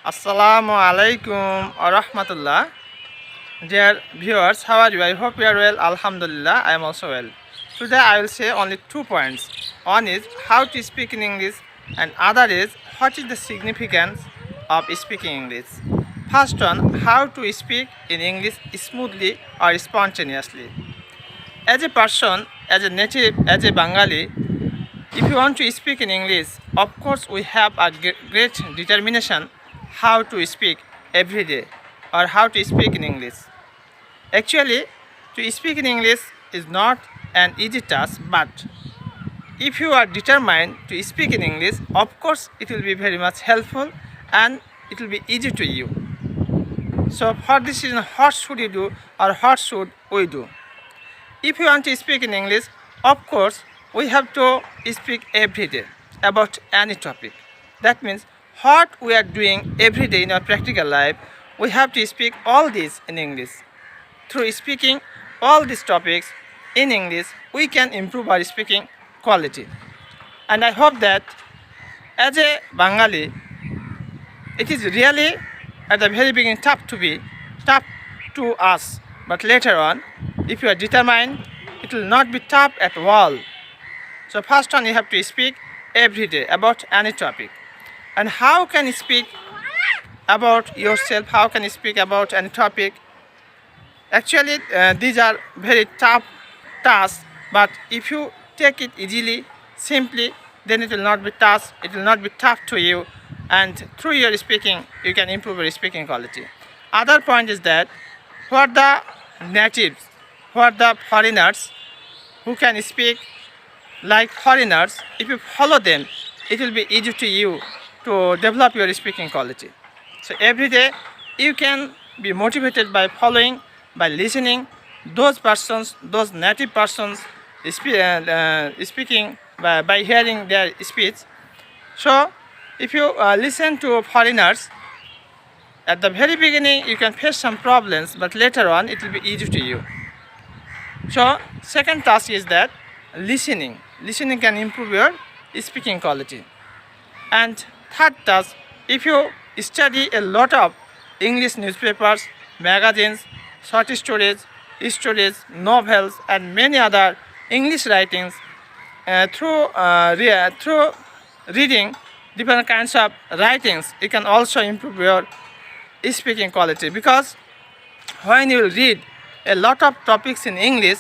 Assalamu alaikum wa rahmatullah. Dear viewers, how are you? I hope you are well. Alhamdulillah, I am also well. Today I will say only 2 points. One is how to speak in English, and other is what is the significance of speaking English. First one, how to speak in English smoothly or spontaneously. As a person, as a native, as a Bengali, if you want to speak in English, of course we have a great determination how to speak every day or how to speak in English. Actually, to speak in English is not an easy task, but if you are determined to speak in English, of course it will be very much helpful and it will be easy to you. So for this reason, what should you do or what should we do? If you want to speak in English, of course we have to speak every day about any topic. That means what we are doing every day in our practical life, we have to speak all this in English. Through speaking all these topics in English, we can improve our speaking quality. And I hope that as a Bengali, it is really at the very beginning tough to us. But later on, if you are determined, it will not be tough at all. So first one, you have to speak every day about any topic. And how can you speak about yourself? How can you speak about any topic? Actually, these are very tough tasks. But if you take it easily, simply, then it will not be tough. It will not be tough to you. And through your speaking, you can improve your speaking quality. Other point is that who are the natives, who are the foreigners who can speak like foreigners, if you follow them, it will be easy to you to develop your speaking quality. So every day you can be motivated by following, by listening those persons, those native persons speaking, by hearing their speech. So if you listen to foreigners, at the very beginning you can face some problems, but later on it will be easy to you. So second task is that listening. Listening can improve your speaking quality. And third task, if you study a lot of English newspapers, magazines, short stories, novels, and many other English writings, through reading different kinds of writings, you can also improve your speaking quality. Because when you read a lot of topics in English,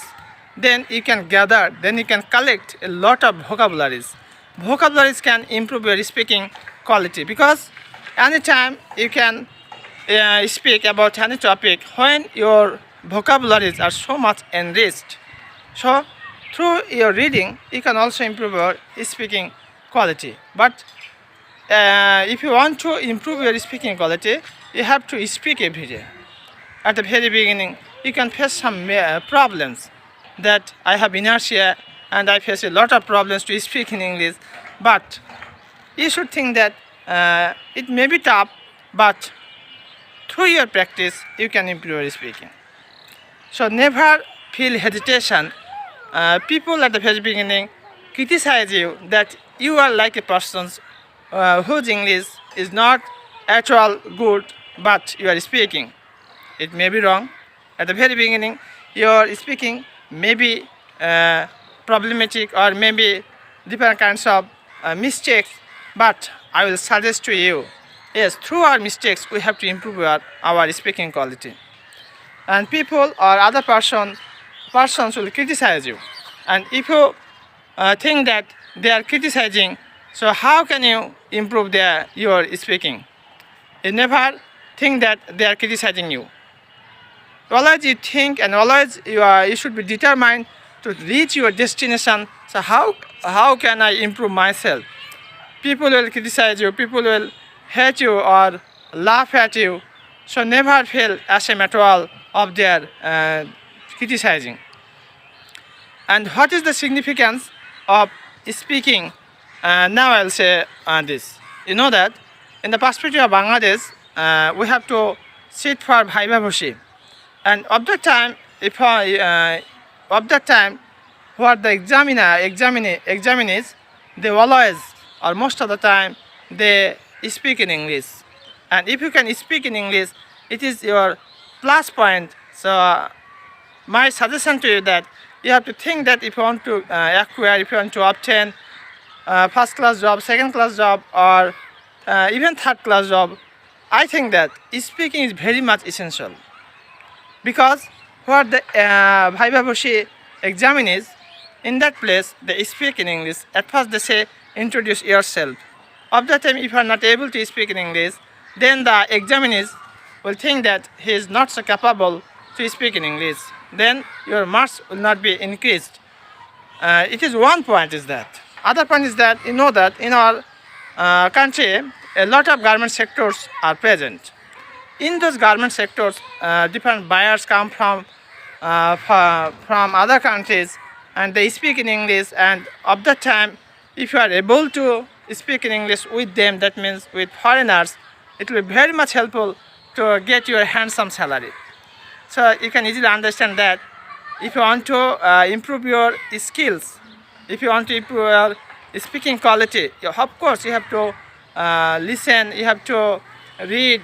then you can collect a lot of vocabularies. Vocabularies can improve your speaking quality, because anytime you can speak about any topic when your vocabularies are so much enriched. So through your reading, you can also improve your speaking quality. But if you want to improve your speaking quality, you have to speak every day. At the very beginning, you can face some problems, that I have inertia and I face a lot of problems to speak in English. But you should think that it may be tough, but through your practice, you can improve your speaking. So never feel hesitation. People at the very beginning criticize you that you are like a person whose English is not at all good, but you are speaking. It may be wrong. At the very beginning, your speaking may be problematic or maybe different kinds of mistakes, but I will suggest to you, yes, through our mistakes we have to improve our speaking quality. And people or other persons will criticize you, and if you think that they are criticizing, so how can you improve your speaking? You never think that they are criticizing you. Always you think, and always you should be determined to reach your destination. So how can I improve myself? People will criticize you, people will hate you or laugh at you. So never feel ashamed at all of their criticizing. And what is the significance of speaking? Now I'll say this. You know that in the perspective of Bangladesh, we have to sit for Bhaiba Bhoshi. And of that time, what the examinees, they always, or most of the time, they speak in English. And if you can speak in English, it is your plus point. So my suggestion to you that you have to think that if you want to acquire, if you want to obtain first class job, second class job, or even third class job, I think that speaking is very much essential. Because what the Viva Voce exam is, in that place they speak in English. At first they say introduce yourself. Of the time if you are not able to speak in English, then the examiners will think that he is not so capable to speak in English. Then your marks will not be increased. It is one point is that. Other point is that you know that in our country a lot of garment sectors are present. In those garment sectors, different buyers come from other countries and they speak in English. And of that time, if you are able to speak in English with them, that means with foreigners, it will be very much helpful to get your handsome salary. So you can easily understand that if you want to improve your skills, if you want to improve your speaking quality, of course you have to listen, you have to read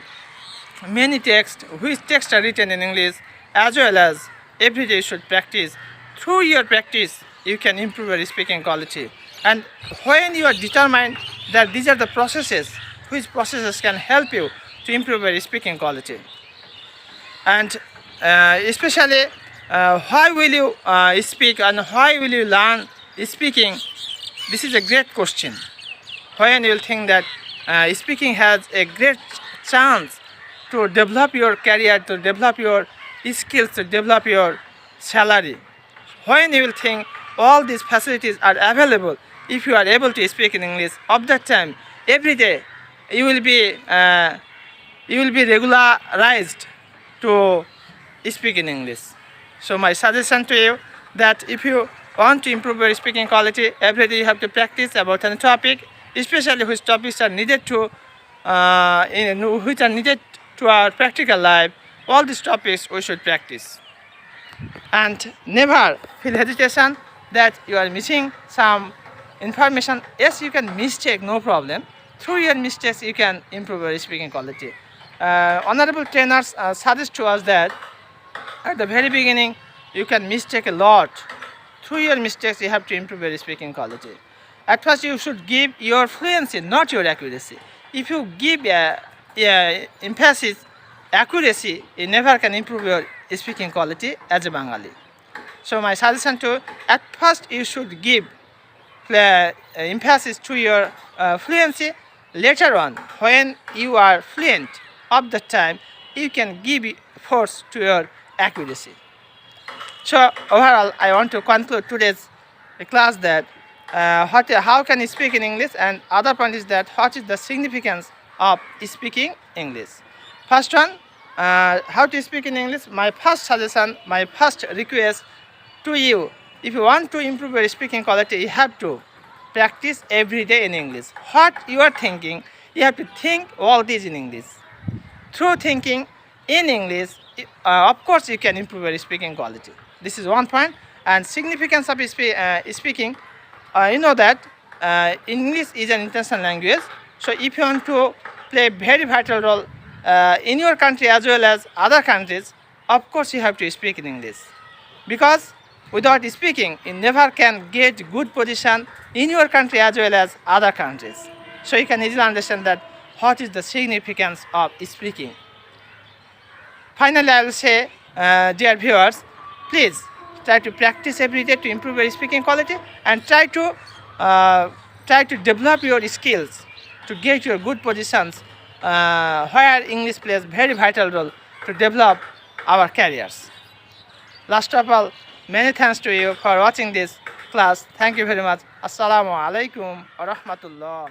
many texts, which texts are written in English, as well as every day you should practice. Through your practice, you can improve your speaking quality. And when you are determined that these are the processes, which processes can help you to improve your speaking quality. And especially, why will you speak and why will you learn speaking? This is a great question. When you will think that speaking has a great chance to develop your career, to develop your skills, to develop your salary. When you will think all these facilities are available, if you are able to speak in English, of that time, every day, you will be regularized to speak in English. So my suggestion to you that if you want to improve your speaking quality, every day you have to practice about any topic, especially which topics are needed to which are needed to our practical life. All these topics we should practice. And never feel hesitation that you are missing some information. Yes, you can mistake, no problem. Through your mistakes, you can improve your speaking quality. Honorable trainers suggest to us that at the very beginning, you can mistake a lot. Through your mistakes, you have to improve your speaking quality. At first, you should give your fluency, not your accuracy. If you give emphasis, accuracy, you never can improve your speaking quality as a Bengali. So my suggestion to, at first you should give emphasis to your fluency. Later on, when you are fluent, of the time, you can give force to your accuracy. So overall, I want to conclude today's class that how can you speak in English, and other point is that what is the significance of speaking English. First one, how to speak in English. My first suggestion, my first request to you, if you want to improve your speaking quality, you have to practice every day in English. What you are thinking, you have to think all this in English. Through thinking in English, of course you can improve your speaking quality. This is one point. And significance of speaking, you know that English is an international language. So if you want to play a very vital role in your country as well as other countries, of course you have to speak in English. Because without speaking, you never can get good position in your country as well as other countries. So you can easily understand that what is the significance of speaking. Finally, I will say, dear viewers, please try to practice every day to improve your speaking quality, and try to develop your skills to get your good positions where English plays very vital role to develop our careers. Last of all, many thanks to you for watching this class. Thank you very much. Assalamu alaikum wa rahmatullah.